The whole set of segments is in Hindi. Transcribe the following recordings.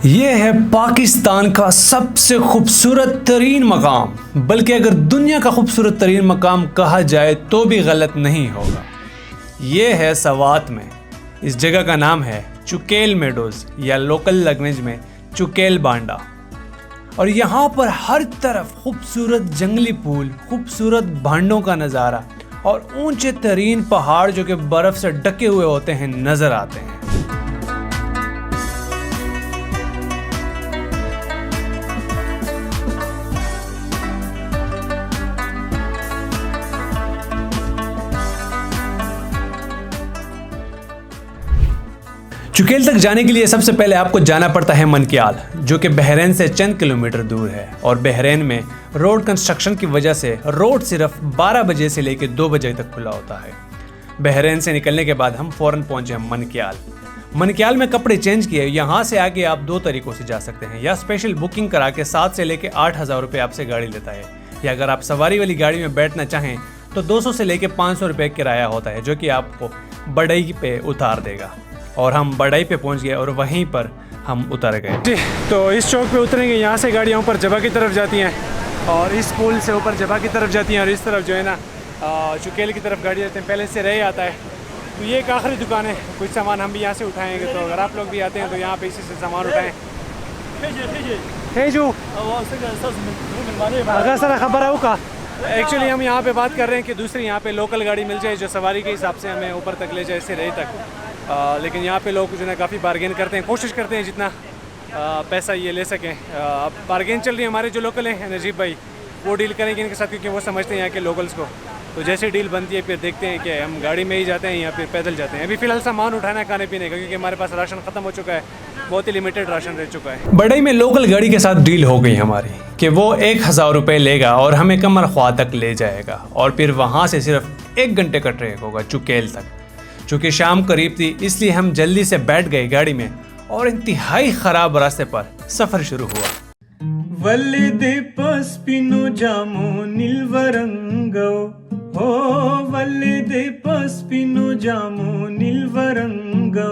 ये है पाकिस्तान का सबसे खूबसूरत तरीन मकाम, बल्कि अगर दुनिया का खूबसूरत तरीन मकाम कहा जाए तो भी गलत नहीं होगा। ये है सवात में। इस जगह का नाम है चुकेल मेडोज या लोकल लैंग्वेज में चुकेल बांडा। और यहाँ पर हर तरफ खूबसूरत जंगली फूल, खूबसूरत भांडों का नज़ारा और ऊंचे तरीन पहाड़ जो कि बर्फ़ से ढके हुए होते हैं नज़र आते हैं। चुकेल तक जाने के लिए सबसे पहले आपको जाना पड़ता है मनक्याल, जो कि बहरीन से चंद किलोमीटर दूर है। और बहरीन में रोड कंस्ट्रक्शन की वजह से रोड सिर्फ 12 बजे से लेकर 2 बजे तक खुला होता है। बहरीन से निकलने के बाद हम फ़ौरन पहुंचे मनक्याल। मनक्याल में कपड़े चेंज किए। यहाँ से आगे आप 2 तरीक़ों से जा सकते हैं, या स्पेशल बुकिंग करा के 7 से लेकर 8,000 रुपये आपसे गाड़ी लेता है, या अगर आप सवारी वाली गाड़ी में बैठना चाहें तो 200 से लेकर 500 रुपये किराया होता है, जो कि आपको बड़ई पे उतार देगा। और हम बड़ाई पे पहुंच गए और वहीं पर हम उतर गए जी। तो इस चौक पे उतरेंगे। यहाँ से गाड़ियाँ ऊपर जबा की तरफ जाती हैं और इस पुल से ऊपर जबा की तरफ जाती हैं, और इस तरफ जो है ना चुकेल की तरफ गाड़ी जाते हैं। पहले से रहे आता है। तो ये एक आखिरी दुकान है। कुछ सामान हम भी यहाँ से उठाएँगे, तो अगर आप लोग भी आते हैं तो यहाँ पे इसी से सामान उठाएँ। जो अगर सर खबर है का एक्चुअली हम यहाँ पे बात कर रहे हैं कि दूसरी यहाँ पे लोकल गाड़ी मिल जाए जो सवारी के हिसाब से हमें ऊपर तक ले जाए, से रहे तक। लेकिन यहाँ पे लोग जो है काफ़ी बार्गेन करते हैं, कोशिश करते हैं जितना पैसा ये ले सकें। अब बार्गेन चल रही है। हमारे जो लोकल हैं नजीब भाई, वो डील करेंगे इनके साथ, क्योंकि वो समझते हैं यहाँ के लोकल्स को। तो जैसे डील बनती है फिर देखते हैं कि हम गाड़ी में ही जाते हैं या फिर पैदल जाते हैं। अभी फ़िलहाल सामान उठाना है खाने पीने का, क्योंकि हमारे पास राशन ख़त्म हो चुका है। बहुत ही लिमिटेड राशन रह चुका है। बड़ई में लोकल गाड़ी के साथ डील हो गई हमारी कि वो 1,000 रुपये लेगा और हमें कमर ख्वा तक ले जाएगा, और फिर वहाँ से सिर्फ 1 घंटे का ट्रैक होगा चुकेल तक। चूँकि शाम करीब थी इसलिए हम जल्दी से बैठ गए गाड़ी में, और इंतहाई ख़राब रास्ते पर सफ़र शुरू हुआ। वल्दे पस्पिनो जामो निल्वरंगो हो, वल्दे पस्पिनो जामो निल्वरंगो,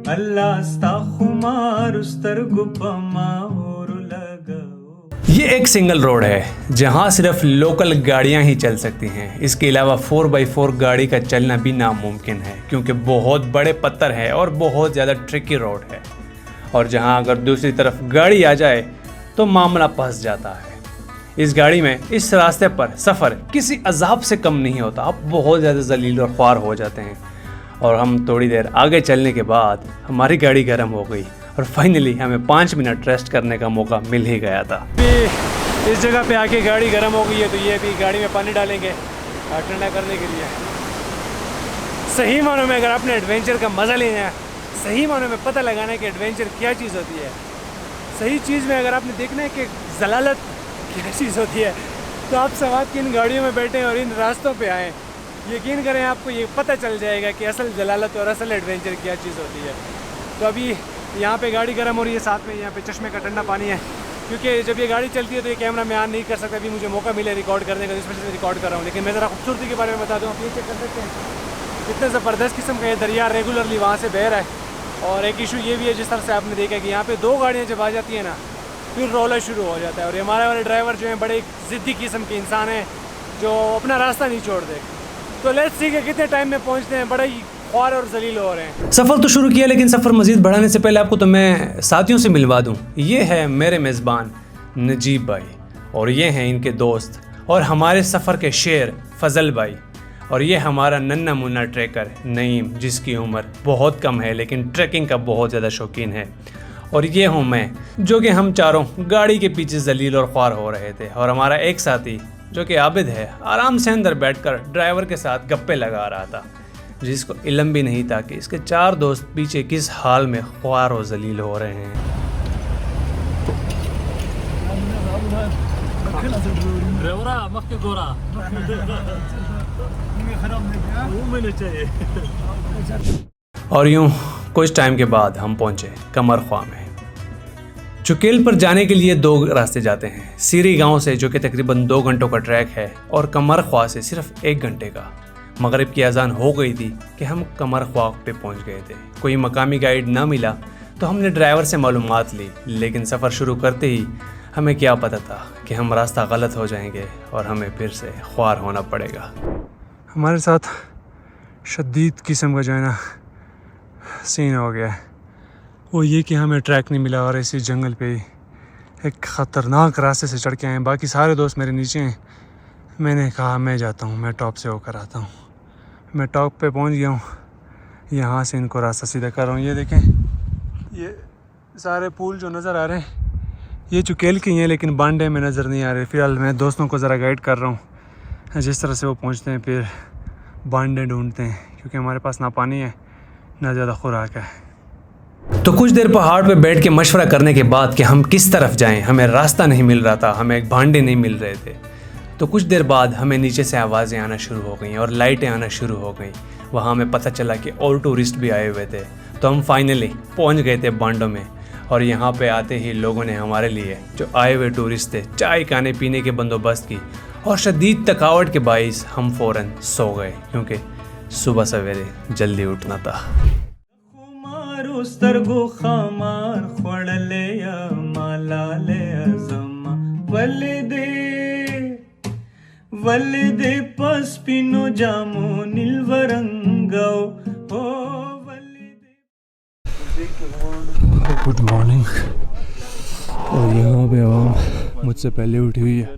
अल्लाह स्ताखुमार उस्तर गुपमा और लगाओ। ये एक सिंगल रोड है जहाँ सिर्फ लोकल गाड़ियाँ ही चल सकती हैं। इसके अलावा 4x4 गाड़ी का चलना भी नामुमकिन है, क्योंकि बहुत बड़े पत्थर है और बहुत ज़्यादा ट्रिकी रोड है। और जहाँ अगर दूसरी तरफ गाड़ी आ जाए तो मामला फंस जाता है। इस गाड़ी में इस रास्ते पर सफ़र किसी अजाब से कम नहीं होता। आप बहुत ज़्यादा जलील और ख्वार हो जाते हैं। और हम थोड़ी देर आगे चलने के बाद हमारी गाड़ी गर्म हो गई और फाइनली हमें 5 मिनट रेस्ट करने का मौका मिल ही गया था। इस जगह पे आके गाड़ी गर्म हो गई है, तो ये भी गाड़ी में पानी डालेंगे ठंडा करने के लिए। सही मानों में अगर आपने एडवेंचर का मज़ा लेना है, सही मानों में पता लगाना है कि एडवेंचर क्या चीज़ होती है, सही चीज़ में अगर आपने देखना है कि जलालत क्या चीज़ होती है, तो आप सवात की इन गाड़ियों में बैठें और इन रास्तों पे आएँ। यकीन करें आपको ये पता चल जाएगा कि असल जलालत और असल एडवेंचर क्या चीज़ होती है। तो अभी यहाँ पे गाड़ी गर्म हो रही है, साथ में यहाँ पे चश्मे का ठंडा पानी है, क्योंकि जब ये गाड़ी चलती है तो ये कैमरा में ऑन नहीं कर सकता। अभी मुझे मौका मिले रिकॉर्ड करने का, इस वजह से रिकॉर्ड कर रहा हूँ। लेकिन मैं ज़रा खूबसूरती के बारे में बता दूँ। आप ये चेक कर सकते हैं कितने ज़बरदस्त किस्म का ये दरिया रेगुलरली वहाँ से बह रहा है। और एक इशू ये भी है, जिस तरह से आपने देखा कि यहाँ पे 2 गाड़ियाँ जब आ जाती हैं ना, फिर रोला शुरू हो जाता है। और हमारे वाले ड्राइवर जो हैं बड़े ज़िद्दी किस्म के इंसान हैं, जो अपना रास्ता नहीं छोड़ दे। तो लेट्स सी कि कितने टाइम में पहुँचते हैं। बड़ा ही ख्वार और जलील हो रहे हैं। सफ़र तो शुरू किया, लेकिन सफ़र मज़ीद बढ़ाने से पहले आपको तो मैं साथियों से मिलवा दूँ। ये है मेरे मेज़बान नजीब भाई, और ये हैं इनके दोस्त और हमारे सफ़र के शेर फजल भाई, और ये हमारा नन्ना मुन्ना ट्रैकर नईम, जिसकी उम्र बहुत कम है लेकिन ट्रैकिंग का बहुत ज़्यादा शौकीन है। और ये हूँ मैं, जो कि हम चारों गाड़ी के पीछे जलील और ख्वार हो रहे थे। और हमारा एक साथी जो कि आबिद है, आराम से अंदर बैठकर ड्राइवर के साथ गप्पे लगा रहा था, जिसको इल्म भी नहीं था कि इसके 4 दोस्त पीछे किस हाल में ख्वार और जलील हो रहे हैं। और यूं कुछ टाइम के बाद हम पहुंचे कमर ख्वा में। चुकेल पर जाने के लिए 2 रास्ते जाते हैं। सीरी गांव से, जो कि तकरीबन 2 घंटों का ट्रैक है, और कमर ख्वा से सिर्फ 1 घंटे का। मगरिब की अजान हो गई थी कि हम कमर ख्वा पे पहुंच गए थे। कोई मकामी गाइड ना मिला, तो हमने ड्राइवर से मालूमात ली, लेकिन सफ़र शुरू करते ही हमें क्या पता था कि हम रास्ता गलत हो जाएंगे और हमें फिर से ख्वार होना पड़ेगा। हमारे साथ शदीद किस्म का जो है ना सीन हो गया है, वो ये कि हमें ट्रैक नहीं मिला और इसी जंगल पे ही एक ख़तरनाक रास्ते से चढ़ के आए। बाकी सारे दोस्त मेरे नीचे हैं। मैंने कहा मैं जाता हूँ, मैं टॉप से होकर आता हूँ। मैं टॉप पे पहुँच गया हूँ, यहाँ से इनको रास्ता सीधा कर रहा हूँ। ये देखें, ये सारे पुल जो नज़र आ रहे हैं ये चुकेल की हैं, लेकिन बांडे में नज़र नहीं आ रहे। फ़िलहाल मैं दोस्तों को ज़रा गाइड कर रहा हूँ जिस तरह से वो पहुँचते हैं, फिर बांडे ढूंढते हैं, क्योंकि हमारे पास ना पानी है ना ज़्यादा खुराक है। तो कुछ देर पहाड़ पे बैठ के मशवरा करने के बाद कि हम किस तरफ जाएं, हमें रास्ता नहीं मिल रहा था, हमें भांडे नहीं मिल रहे थे। तो कुछ देर बाद हमें नीचे से आवाज़ें आना शुरू हो गई और लाइटें आना शुरू हो गई। वहाँ हमें पता चला कि और टूरिस्ट भी आए हुए थे। तो हम फाइनली पहुँच गए थे बांडों में, और यहाँ पे आते ही लोगों ने हमारे लिए, जो आए हुए टूरिस्ट थे, चाय खाने पीने के बंदोबस्त की। और शदीद थकावट के बाइस हम फ़ौरन सो गए, क्योंकि सुबह सवेरे जल्दी उठना था। Good morning. और यहाँ पे आवाम मुझसे पहले उठी हुई है।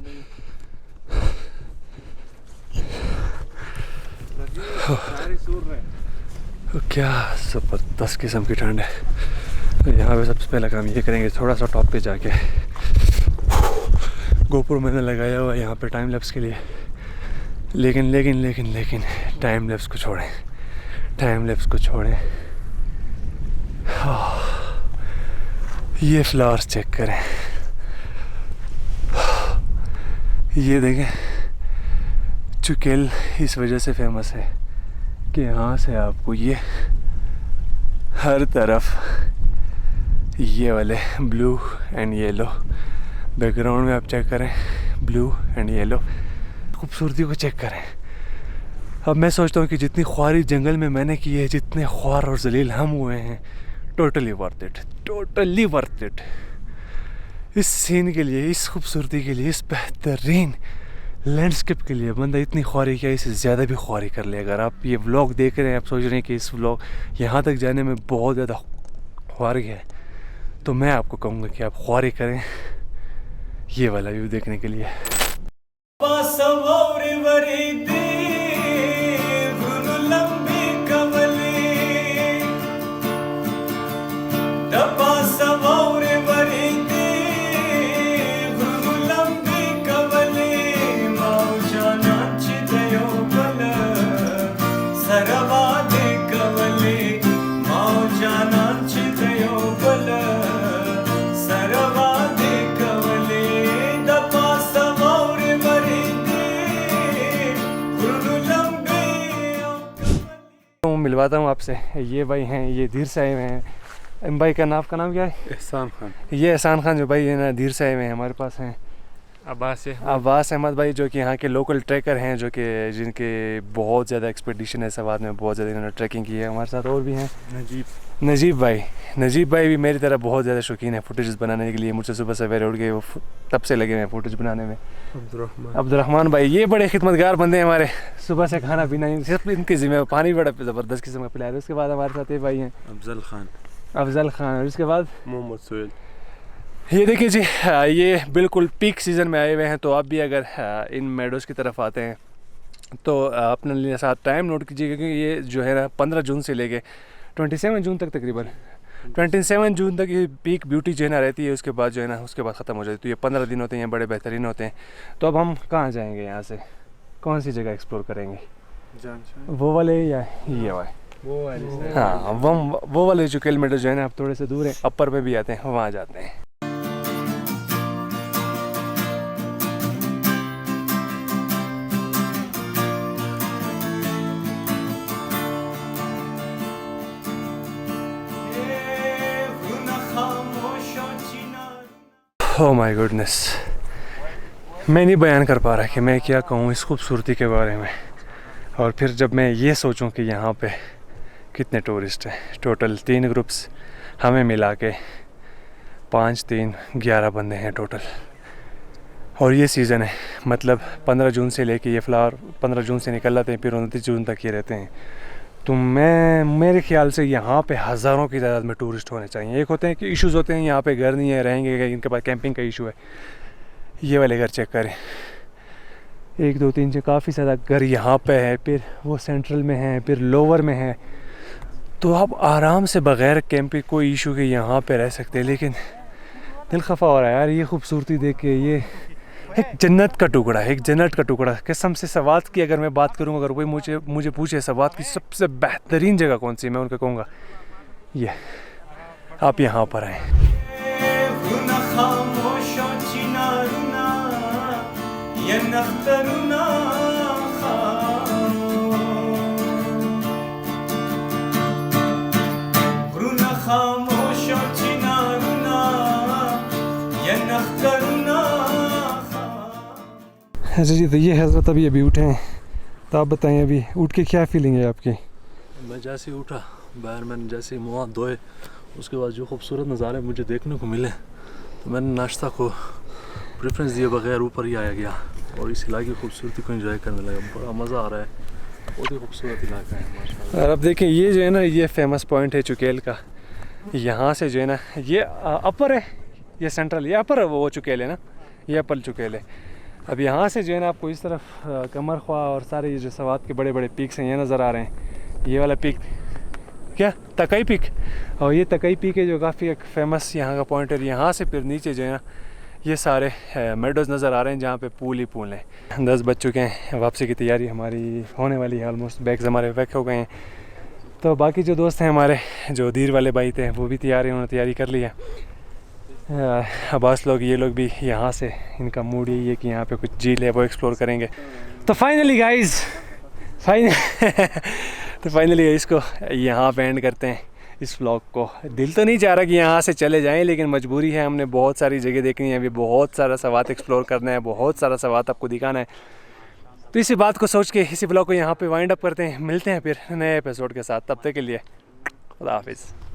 क्या ज़बरदस्त किस्म की ठंड है। तो यहाँ पे सबसे पहला काम ये करेंगे, थोड़ा सा टॉप पे जाके गोप्रो मैंने लगाया हुआ है यहाँ पे टाइम लैप्स के लिए, लेकिन टाइम लैप्स को छोड़ें, टाइम लैप्स को छोड़ें। ये फ्लावर्स चेक करें, ये देखें। चुकेल इस वजह से फेमस है कि यहाँ से आपको ये हर तरफ ये वाले ब्लू एंड येलो, बैकग्राउंड में आप चेक करें ब्लू एंड येलो, खूबसूरती को चेक करें। अब मैं सोचता हूँ कि जितनी ख्वारी जंगल में मैंने की है, जितने ख्वार और जलील हम हुए हैं, totally worth it, totally worth it. इस सीन के लिए, इस खूबसूरती के लिए, इस बेहतरीन लैंडस्केप के लिए बंदा इतनी ख्वारी किया, इससे ज़्यादा भी ख्वारी कर ले। अगर आप ये व्लॉग देख रहे हैं, आप सोच रहे हैं कि इस व्लॉग यहाँ तक जाने में बहुत ज़्यादा ख्वारी है, तो मैं आपको कहूँगा कि आप ख्वारी करें ये वाला व्यू देखने के लिए। मिलवाता हूँ आपसे, ये भाई हैं, ये धीर से आए हुए हैं। इन भाई का नाम क्या है? एहसान खान। ये एहसान खान जो भाई है ना, धीर से आए हुए हैं। हमारे पास हैं अब्बास अहमद भाई, जो कि यहाँ के लोकल ट्रैकर हैं, जो कि जिनके बहुत ज़्यादा एक्सपेडिशन है सवाद में, बहुत ज़्यादा इन्होंने ट्रैकिंग की है। हमारे साथ और भी हैं नजीब भाई भी मेरी तरह बहुत ज़्यादा शौकीन है फुटेज बनाने के लिए। मुझसे सुबह सवेरे उठ के वो तब से लगे हुए हैं फुटेज बनाने में। अब्दुर्रहमान भाई, ये बड़े खिदमतगार बंदे हैं हमारे, सुबह से खाना पीना सिर्फ इनकी जिम्मे, पानी बड़ा ज़बरदस्त किस्म का पिला रहे। उसके बाद हमारे साथ ये भाई हैं अफजल खान, और उसके बाद मोहम्मद सोहेल। ये देखिए जी, ये बिल्कुल पीक सीज़न में आए हुए हैं। तो आप भी अगर इन मेडोज़ की तरफ आते हैं तो अपने लिए साथ टाइम नोट कीजिएगा, क्योंकि ये जो है ना 15 जून से लेके 27 जून तक, तकरीबन 27 जून तक ये पीक ब्यूटी जो है ना रहती है। उसके बाद जो है ना, उसके बाद ख़त्म हो जाती है। तो ये 15 दिन होते हैं, ये बड़े बेहतरीन होते हैं। तो अब हम कहाँ जाएंगे, यहाँ से कौन सी जगह एक्सप्लोर करेंगे? वो वाले या ये वाले? वो वाले, हाँ, वो वाले जो किलोमीटर जो है ना, आप थोड़े से दूर है, अपर पे भी आते हैं, वहाँ जाते हैं। ओह माय गुडनेस, मैं नहीं बयान कर पा रहा कि मैं क्या कहूँ इस खूबसूरती के बारे में। और फिर जब मैं ये सोचूं कि यहाँ पे कितने टूरिस्ट हैं, टोटल 3 ग्रुप्स हमें मिला के 5, 3, 11 बंदे हैं टोटल। और ये सीज़न है, मतलब 15 जून से लेके ये फ्लावर 15 जून से निकल जाते हैं, फिर 29 जून तक ये रहते हैं। तो मेरे ख्याल से यहाँ पे हज़ारों की तादाद में टूरिस्ट होने चाहिए। एक होते हैं कि इश्यूज़ होते हैं, यहाँ पे घर नहीं है, रहेंगे, इनके पास कैंपिंग का इशू है। ये वाले घर चेक करें, 1, 2, 3 से काफ़ी ज़्यादा घर यहाँ पे है, फिर वो सेंट्रल में है, फिर लोअर में है। तो आप आराम से बग़ैर कैंपिंग कोई इशू के यहाँ पे रह सकते हैं। लेकिन दिल खफा हो रहा है यार, ये खूबसूरती देख के। ये एक जन्नत का टुकड़ा है, एक जन्नत का टुकड़ा। कसम से सवात की अगर मैं बात करूँ, अगर कोई मुझे पूछे सवात की सबसे बेहतरीन जगह कौन सी, मैं उनको कहूँगा ये, आप यहाँ पर आएँ। अच्छा जी, तो ये हज़रत अभी उठे हैं, तो आप बताएं अभी उठ के क्या फीलिंग है आपकी? मैं जैसे ही उठा, बाहर मैंने जैसे ही मुँह हाथ धोए, उसके बाद जो खूबसूरत नज़ारे मुझे देखने को मिले, तो मैंने नाश्ता को प्रेफरेंस दिए बगैर ऊपर ही आया गया और इस इलाके की खूबसूरती को एंजॉय करने लगा। बड़ा मज़ा आ रहा है, बहुत ही खूबसूरत इलाका है माशाल्लाह। और अब देखें, ये जो है ना, ये फेमस पॉइंट है चुकेल का। यहाँ से जो है ना, ये अपर है, ये सेंट्रल, ये अपर है, वो चुकेल है ना, ये अपर चुकेल है। अब यहाँ से जो है ना आपको इस तरफ कमर ख्वा और सारे ये जो सवात के बड़े बड़े पीक्स हैं ये नज़र आ रहे हैं। ये वाला पीक क्या तकई पीक, और ये तकई पीक है जो काफ़ी एक फेमस यहाँ का पॉइंट है। यहाँ से फिर नीचे जो है ना ये सारे मेडोज़ नज़र आ रहे हैं जहाँ पे पूल ही पूल हैं। 10 बज चुके हैं, वापसी की तैयारी हमारी होने वाली है, ऑलमोस्ट बैग्स हमारे पैक हो गए हैं। तो बाकी जो दोस्त हैं हमारे, जो दीर वाले भाई थे, वो भी तैयार हैं, उन्होंने तैयारी कर ली है। अब्बास लोग, ये लोग भी यहाँ से, इनका मूड यही है कि यहाँ पे कुछ झील है वो एक्सप्लोर करेंगे। तो फाइनली गाइस, फाइनली इसको यहाँ पे एंड करते हैं इस व्लॉग को। दिल तो नहीं चाह रहा कि यहाँ से चले जाएं, लेकिन मजबूरी है, हमने बहुत सारी जगह देखनी है, अभी बहुत सारा सवात एक्सप्लोर करना है, बहुत सारा सवात आपको दिखाना है। तो इसी बात को सोच के इसी व्लॉग को यहाँ पे वाइंड अप करते हैं। मिलते हैं फिर नए एपिसोड के साथ, तब तक के लिए खुदा हाफिज़।